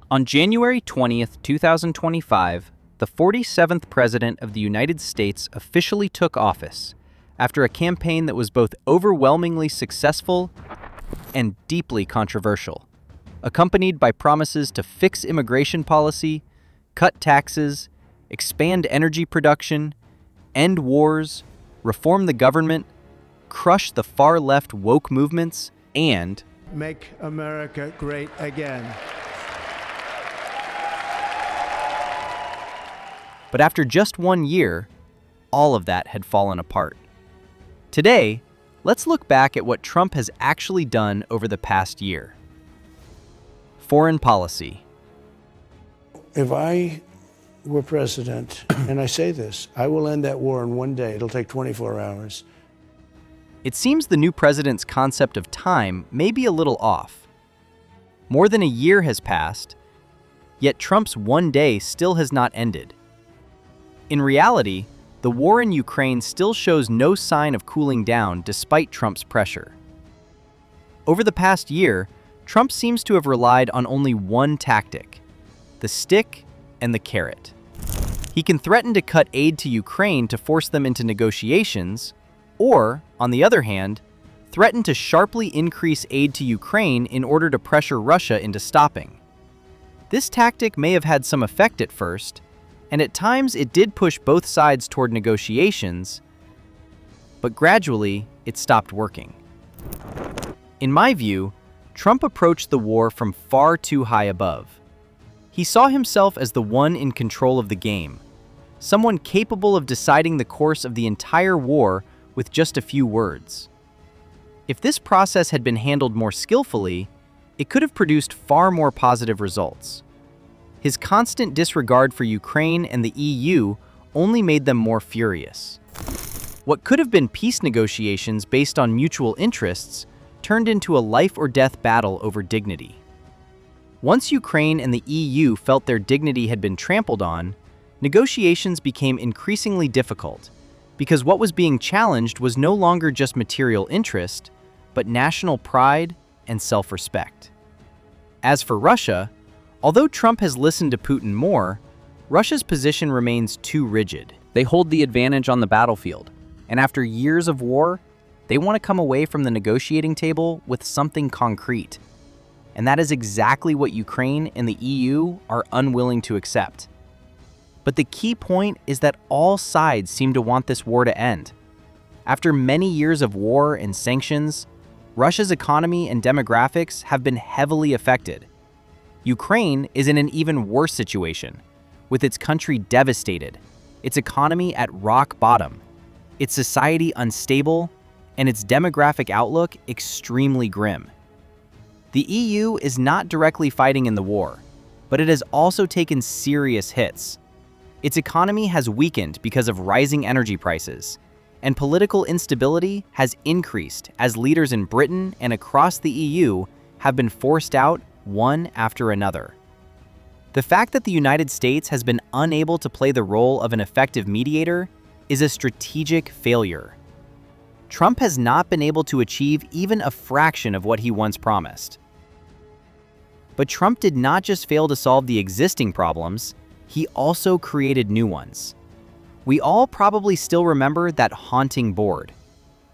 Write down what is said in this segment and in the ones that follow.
On January 20th, 2025, the 47th President of the United States officially took office after a campaign that was both overwhelmingly successful and deeply controversial, accompanied by promises to fix immigration policy, cut taxes, expand energy production, end wars, reform the government, crush the far-left woke movements, and make America great again. But after just 1 year, all of that had fallen apart. Today, let's look back at what Trump has actually done over the past year. Foreign policy. If I were president, and I say this, I will end that war in one day. It'll take 24 hours. It seems the new president's concept of time may be a little off. More than a year has passed, yet Trump's 1 day still has not ended. In reality, the war in Ukraine still shows no sign of cooling down despite Trump's pressure. Over the past year, Trump seems to have relied on only one tactic: the stick and the carrot. He can threaten to cut aid to Ukraine to force them into negotiations, or, on the other hand, threaten to sharply increase aid to Ukraine in order to pressure Russia into stopping. This tactic may have had some effect at first, and at times it did push both sides toward negotiations, but gradually it stopped working. In my view, Trump approached the war from far too high above. He saw himself as the one in control of the game, someone capable of deciding the course of the entire war with just a few words. If this process had been handled more skillfully, it could have produced far more positive results. His constant disregard for Ukraine and the EU only made them more furious. What could have been peace negotiations based on mutual interests turned into a life-or-death battle over dignity. Once Ukraine and the EU felt their dignity had been trampled on, negotiations became increasingly difficult, because what was being challenged was no longer just material interest, but national pride and self-respect. As for Russia, although Trump has listened to Putin more, Russia's position remains too rigid. They hold the advantage on the battlefield, and after years of war, they want to come away from the negotiating table with something concrete. And that is exactly what Ukraine and the EU are unwilling to accept. But the key point is that all sides seem to want this war to end. After many years of war and sanctions, Russia's economy and demographics have been heavily affected. Ukraine is in an even worse situation, with its country devastated, its economy at rock bottom, its society unstable, and its demographic outlook extremely grim. The EU is not directly fighting in the war, but it has also taken serious hits. Its economy has weakened because of rising energy prices, and political instability has increased as leaders in Britain and across the EU have been forced out one after another. The fact that the United States has been unable to play the role of an effective mediator is a strategic failure. Trump has not been able to achieve even a fraction of what he once promised. But Trump did not just fail to solve the existing problems, he also created new ones. We all probably still remember that haunting board.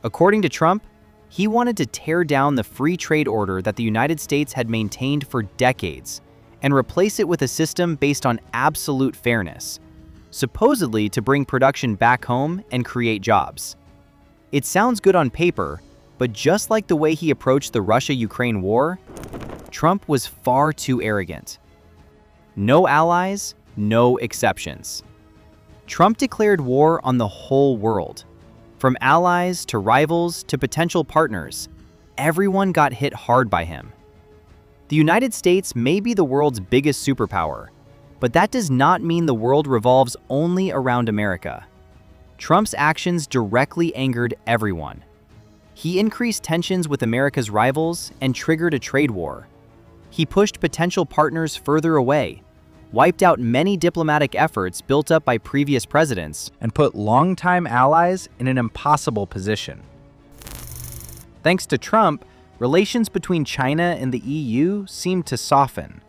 According to Trump, he wanted to tear down the free trade order that the United States had maintained for decades and replace it with a system based on absolute fairness, supposedly to bring production back home and create jobs. It sounds good on paper, but just like the way he approached the Russia-Ukraine war, Trump was far too arrogant. No allies, no exceptions. Trump declared war on the whole world. From allies to rivals to potential partners, everyone got hit hard by him. The United States may be the world's biggest superpower, but that does not mean the world revolves only around America. Trump's actions directly angered everyone. He increased tensions with America's rivals and triggered a trade war. He pushed potential partners further away, wiped out many diplomatic efforts built up by previous presidents, and put longtime allies in an impossible position. Thanks to Trump, relations between China and the EU seemed to soften.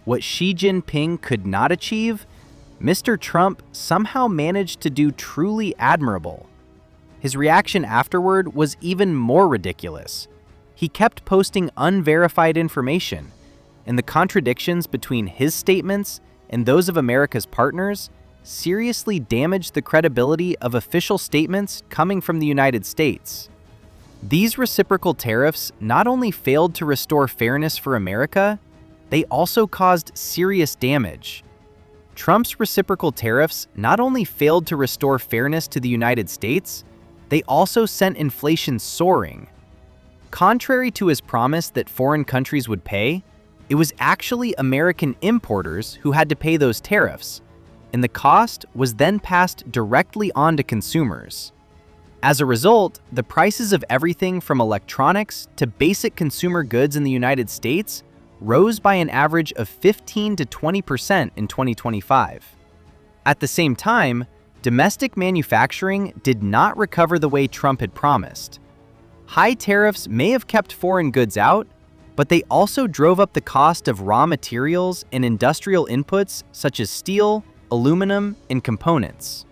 What Xi Jinping could not achieve, Mr. Trump somehow managed to do truly admirable. His reaction afterward was even more ridiculous. He kept posting unverified information, and the contradictions between his statements and those of America's partners seriously damaged the credibility of official statements coming from the United States. These reciprocal tariffs not only failed to restore fairness for America, they also caused serious damage. Trump's reciprocal tariffs not only failed to restore fairness to the United States, they also sent inflation soaring. Contrary to his promise that foreign countries would pay, it was actually American importers who had to pay those tariffs, and the cost was then passed directly on to consumers. As a result, the prices of everything from electronics to basic consumer goods in the United States rose by an average of 15 to 20% in 2025. At the same time, domestic manufacturing did not recover the way Trump had promised. High tariffs may have kept foreign goods out, but they also drove up the cost of raw materials and industrial inputs such as steel, aluminum, and components.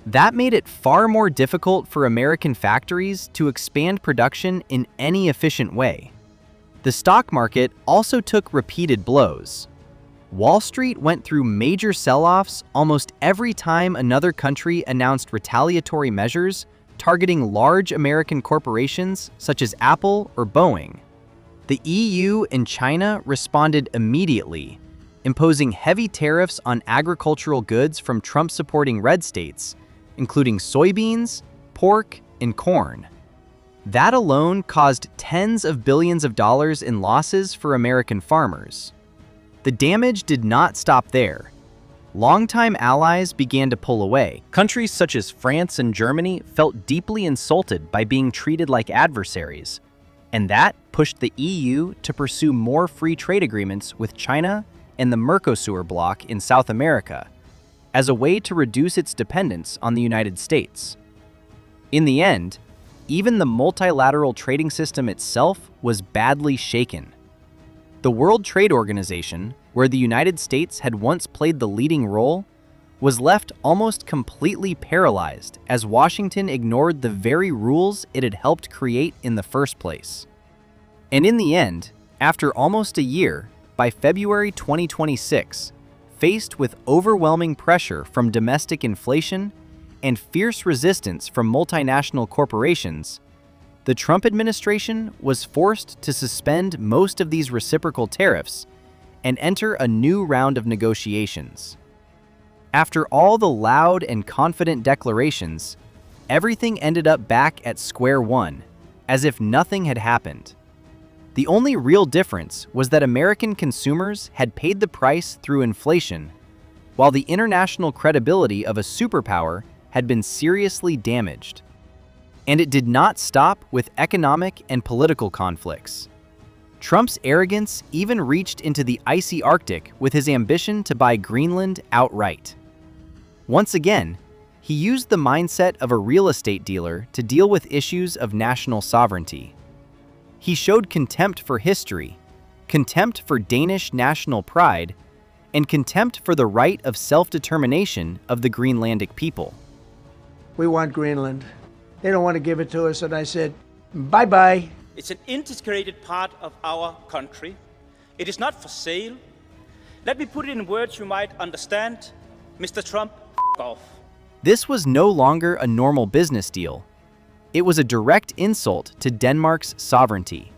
That made it far more difficult for American factories to expand production in any efficient way. The stock market also took repeated blows. Wall Street went through major sell-offs almost every time another country announced retaliatory measures targeting large American corporations such as Apple or Boeing. The EU and China responded immediately, imposing heavy tariffs on agricultural goods from Trump-supporting red states, including soybeans, pork, and corn. That alone caused tens of billions of dollars in losses for American farmers. The damage did not stop there. Longtime allies began to pull away. Countries such as France and Germany felt deeply insulted by being treated like adversaries, and that pushed the EU to pursue more free trade agreements with China and the Mercosur bloc in South America as a way to reduce its dependence on the United States. In the end, even the multilateral trading system itself was badly shaken. The World Trade Organization, where the United States had once played the leading role, was left almost completely paralyzed as Washington ignored the very rules it had helped create in the first place. And in the end, after almost a year, by February 2026, faced with overwhelming pressure from domestic inflation and fierce resistance from multinational corporations, the Trump administration was forced to suspend most of these reciprocal tariffs and enter a new round of negotiations. After all the loud and confident declarations, everything ended up back at square one, as if nothing had happened. The only real difference was that American consumers had paid the price through inflation, while the international credibility of a superpower had been seriously damaged. And it did not stop with economic and political conflicts. Trump's arrogance even reached into the icy Arctic with his ambition to buy Greenland outright. Once again, he used the mindset of a real estate dealer to deal with issues of national sovereignty. He showed contempt for history, contempt for Danish national pride, and contempt for the right of self-determination of the Greenlandic people. We want Greenland. They don't want to give it to us. And I said, bye-bye. It's an integrated part of our country. It is not for sale. Let me put it in words you might understand. Mr. Trump, off. This was no longer a normal business deal. It was a direct insult to Denmark's sovereignty.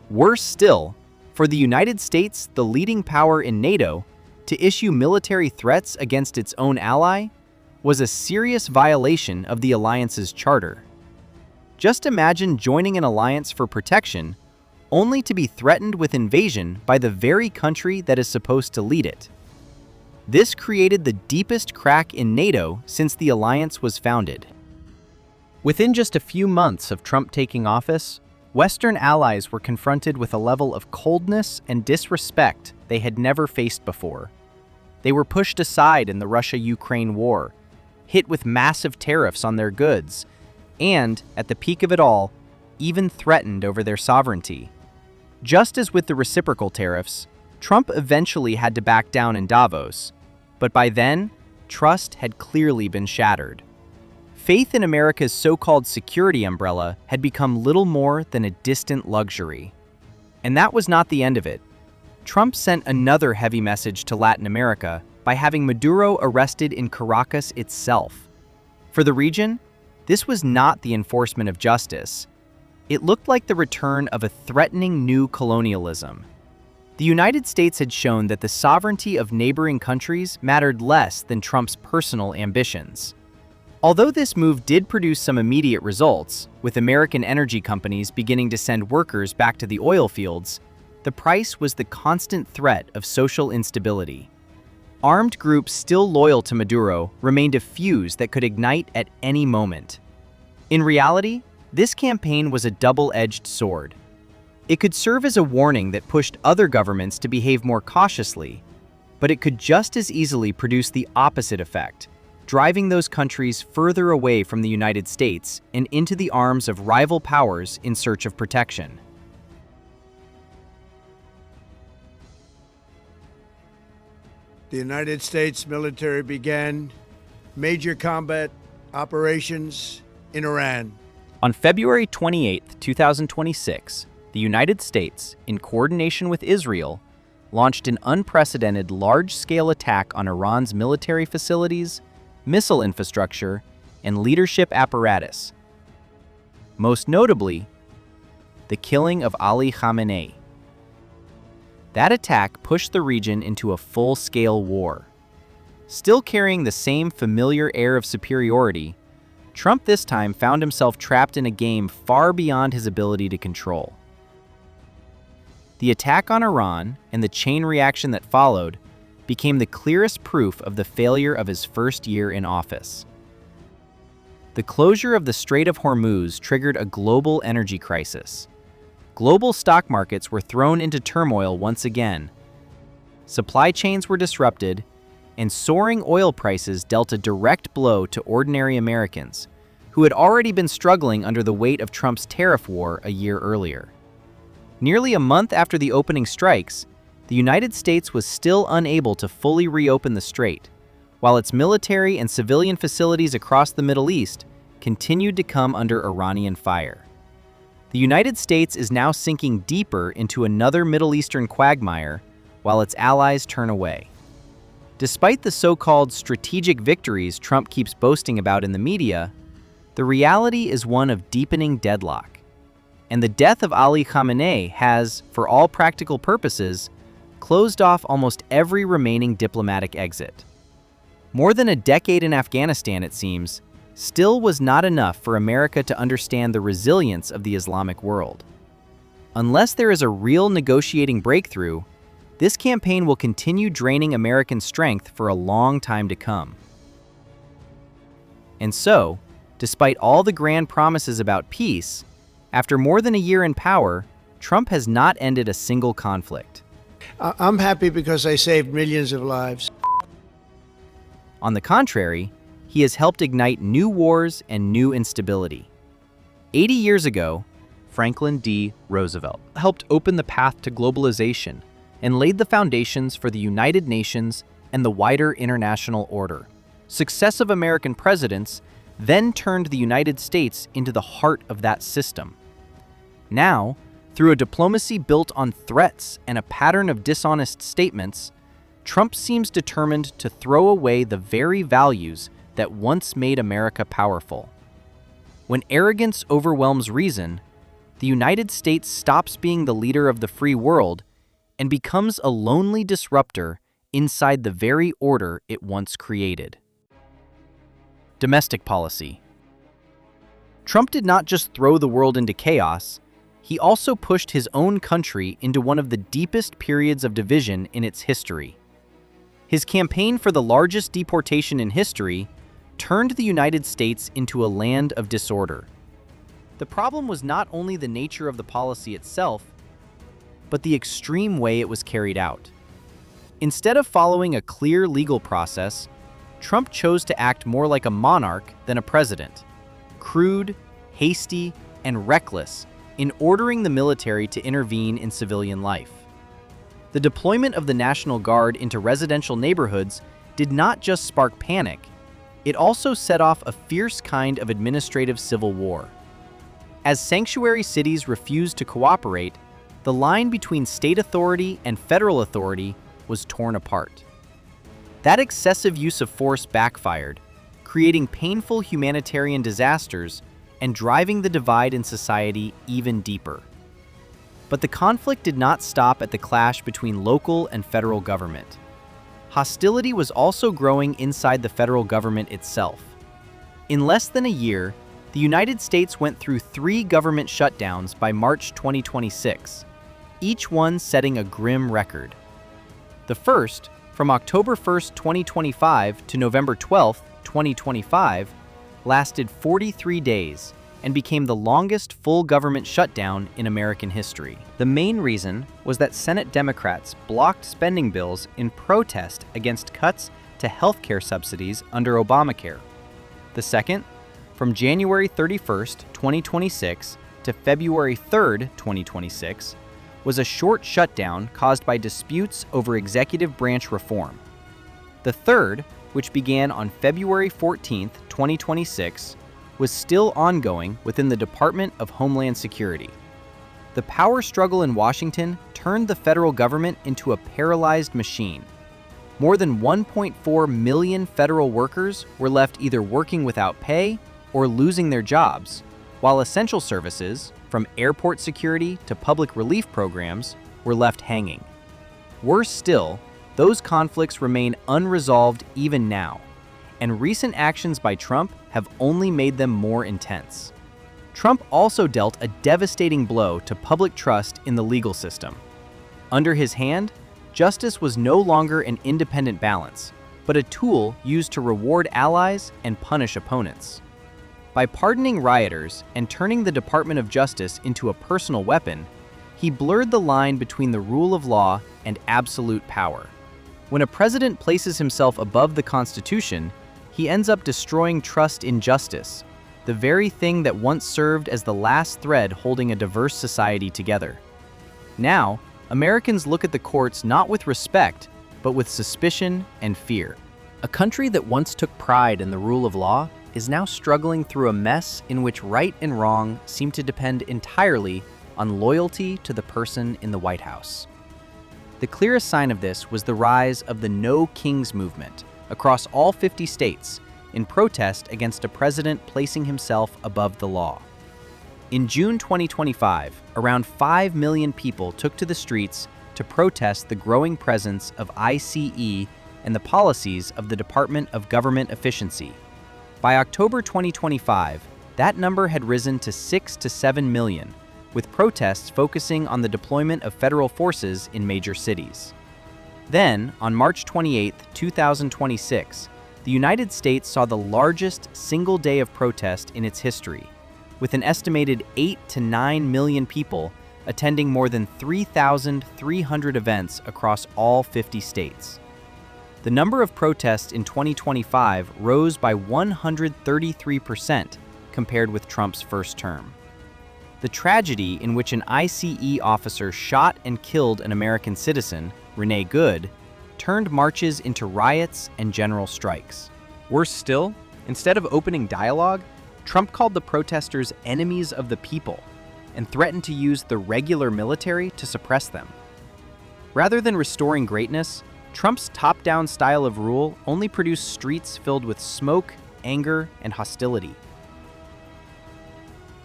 Worse still, for the United States, the leading power in NATO, to issue military threats against its own ally was a serious violation of the alliance's charter. Just imagine joining an alliance for protection only to be threatened with invasion by the very country that is supposed to lead it. This created the deepest crack in NATO since the alliance was founded. Within just a few months of Trump taking office, Western allies were confronted with a level of coldness and disrespect they had never faced before. They were pushed aside in the Russia-Ukraine war, hit with massive tariffs on their goods, and, at the peak of it all, even threatened over their sovereignty. Just as with the reciprocal tariffs, Trump eventually had to back down in Davos, but by then, trust had clearly been shattered. Faith in America's so-called security umbrella had become little more than a distant luxury. And that was not the end of it. Trump sent another heavy message to Latin America by having Maduro arrested in Caracas itself. For the region, this was not the enforcement of justice. It looked like the return of a threatening new colonialism. The United States had shown that the sovereignty of neighboring countries mattered less than Trump's personal ambitions. Although this move did produce some immediate results, with American energy companies beginning to send workers back to the oil fields, the price was the constant threat of social instability. Armed groups still loyal to Maduro remained a fuse that could ignite at any moment. In reality, this campaign was a double-edged sword. It could serve as a warning that pushed other governments to behave more cautiously, but it could just as easily produce the opposite effect, driving those countries further away from the United States and into the arms of rival powers in search of protection. The United States military began major combat operations in Iran. On February 28, 2026, the United States, in coordination with Israel, launched an unprecedented large-scale attack on Iran's military facilities, missile infrastructure, and leadership apparatus. Most notably, the killing of Ali Khamenei. That attack pushed the region into a full-scale war. Still carrying the same familiar air of superiority, Trump this time found himself trapped in a game far beyond his ability to control. The attack on Iran and the chain reaction that followed became the clearest proof of the failure of his first year in office. The closure of the Strait of Hormuz triggered a global energy crisis. Global stock markets were thrown into turmoil once again. Supply chains were disrupted, and soaring oil prices dealt a direct blow to ordinary Americans, who had already been struggling under the weight of Trump's tariff war a year earlier. Nearly a month after the opening strikes, the United States was still unable to fully reopen the strait, while its military and civilian facilities across the Middle East continued to come under Iranian fire. The United States is now sinking deeper into another Middle Eastern quagmire, while its allies turn away. Despite the so-called strategic victories Trump keeps boasting about in the media, the reality is one of deepening deadlock. And the death of Ali Khamenei has, for all practical purposes, closed off almost every remaining diplomatic exit. More than a decade in Afghanistan, it seems, still was not enough for America to understand the resilience of the Islamic world. Unless there is a real negotiating breakthrough, this campaign will continue draining American strength for a long time to come. And so, despite all the grand promises about peace, after more than a year in power, Trump has not ended a single conflict. I'm happy because I saved millions of lives. On the contrary, he has helped ignite new wars and new instability. 80 years ago, Franklin D. Roosevelt helped open the path to globalization and laid the foundations for the United Nations and the wider international order. Successive American presidents then turned the United States into the heart of that system. Now, through a diplomacy built on threats and a pattern of dishonest statements, Trump seems determined to throw away the very values that once made America powerful. When arrogance overwhelms reason, the United States stops being the leader of the free world and becomes a lonely disruptor inside the very order it once created. Domestic policy. Trump did not just throw the world into chaos, he also pushed his own country into one of the deepest periods of division in its history. His campaign for the largest deportation in history turned the United States into a land of disorder. The problem was not only the nature of the policy itself, but the extreme way it was carried out. Instead of following a clear legal process, Trump chose to act more like a monarch than a president. Crude, hasty, and reckless, in ordering the military to intervene in civilian life. The deployment of the National Guard into residential neighborhoods did not just spark panic, it also set off a fierce kind of administrative civil war. As sanctuary cities refused to cooperate, the line between state authority and federal authority was torn apart. That excessive use of force backfired, creating painful humanitarian disasters and driving the divide in society even deeper. But the conflict did not stop at the clash between local and federal government. Hostility was also growing inside the federal government itself. In less than a year, the United States went through 3 government shutdowns by March 2026, each one setting a grim record. The first, from October 1, 2025 to November 12, 2025, lasted 43 days and became the longest full government shutdown in American history. The main reason was that Senate Democrats blocked spending bills in protest against cuts to healthcare subsidies under Obamacare. The second, from January 31, 2026 to February 3, 2026, was a short shutdown caused by disputes over executive branch reform. The third, which began on February 14, 2026, was still ongoing within the Department of Homeland Security. The power struggle in Washington turned the federal government into a paralyzed machine. More than 1.4 million federal workers were left either working without pay or losing their jobs, while essential services, from airport security to public relief programs, were left hanging. Worse still, those conflicts remain unresolved even now, and recent actions by Trump have only made them more intense. Trump also dealt a devastating blow to public trust in the legal system. Under his hand, justice was no longer an independent balance, but a tool used to reward allies and punish opponents. By pardoning rioters and turning the Department of Justice into a personal weapon, he blurred the line between the rule of law and absolute power. When a president places himself above the Constitution, he ends up destroying trust in justice, the very thing that once served as the last thread holding a diverse society together. Now, Americans look at the courts not with respect, but with suspicion and fear. A country that once took pride in the rule of law is now struggling through a mess in which right and wrong seem to depend entirely on loyalty to the person in the White House. The clearest sign of this was the rise of the No Kings movement across all 50 states in protest against a president placing himself above the law. In June 2025, around 5 million people took to the streets to protest the growing presence of ICE and the policies of the Department of Government Efficiency. By October 2025, that number had risen to 6 to 7 million, with protests focusing on the deployment of federal forces in major cities. Then, on March 28, 2026, the United States saw the largest single day of protest in its history, with an estimated 8 to 9 million people attending more than 3,300 events across all 50 states. The number of protests in 2025 rose by 133% compared with Trump's first term. The tragedy in which an ICE officer shot and killed an American citizen, Renee Good, turned marches into riots and general strikes. Worse still, instead of opening dialogue, Trump called the protesters enemies of the people and threatened to use the regular military to suppress them. Rather than restoring greatness, Trump's top-down style of rule only produced streets filled with smoke, anger, and hostility.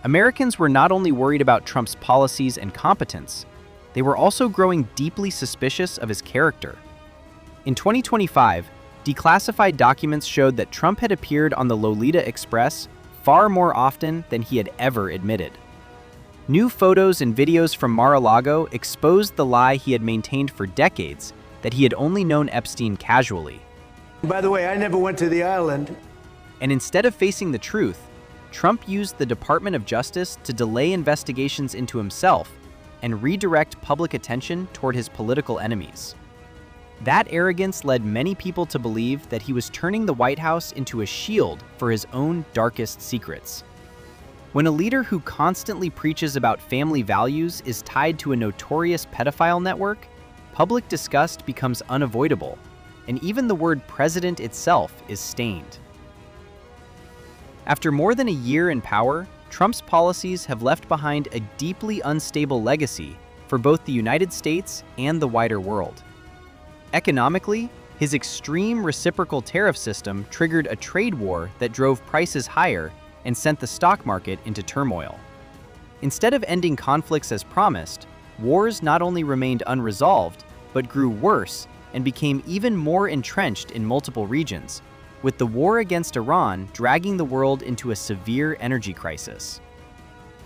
Americans were not only worried about Trump's policies and competence, they were also growing deeply suspicious of his character. In 2025, declassified documents showed that Trump had appeared on the Lolita Express far more often than he had ever admitted. New photos and videos from Mar-a-Lago exposed the lie he had maintained for decades that he had only known Epstein casually. By the way, I never went to the island. And instead of facing the truth, Trump used the Department of Justice to delay investigations into himself and redirect public attention toward his political enemies. That arrogance led many people to believe that he was turning the White House into a shield for his own darkest secrets. When a leader who constantly preaches about family values is tied to a notorious pedophile network, public disgust becomes unavoidable, and even the word president itself is stained. After more than a year in power, Trump's policies have left behind a deeply unstable legacy for both the United States and the wider world. Economically, his extreme reciprocal tariff system triggered a trade war that drove prices higher and sent the stock market into turmoil. Instead of ending conflicts as promised, wars not only remained unresolved, but grew worse and became even more entrenched in multiple regions, with the war against Iran dragging the world into a severe energy crisis.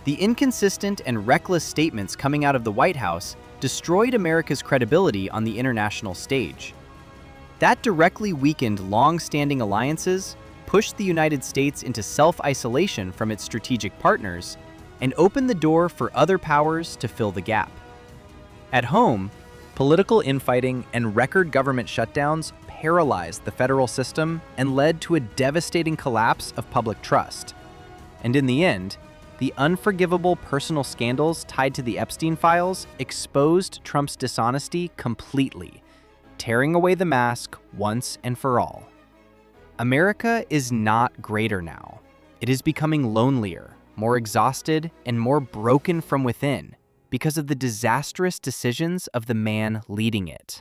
The inconsistent and reckless statements coming out of the White House destroyed America's credibility on the international stage. That directly weakened long-standing alliances, pushed the United States into self-isolation from its strategic partners, and opened the door for other powers to fill the gap. At home, political infighting and record government shutdowns paralyzed the federal system and led to a devastating collapse of public trust. And in the end, the unforgivable personal scandals tied to the Epstein files exposed Trump's dishonesty completely, tearing away the mask once and for all. America is not greater now. It is becoming lonelier, more exhausted, and more broken from within because of the disastrous decisions of the man leading it.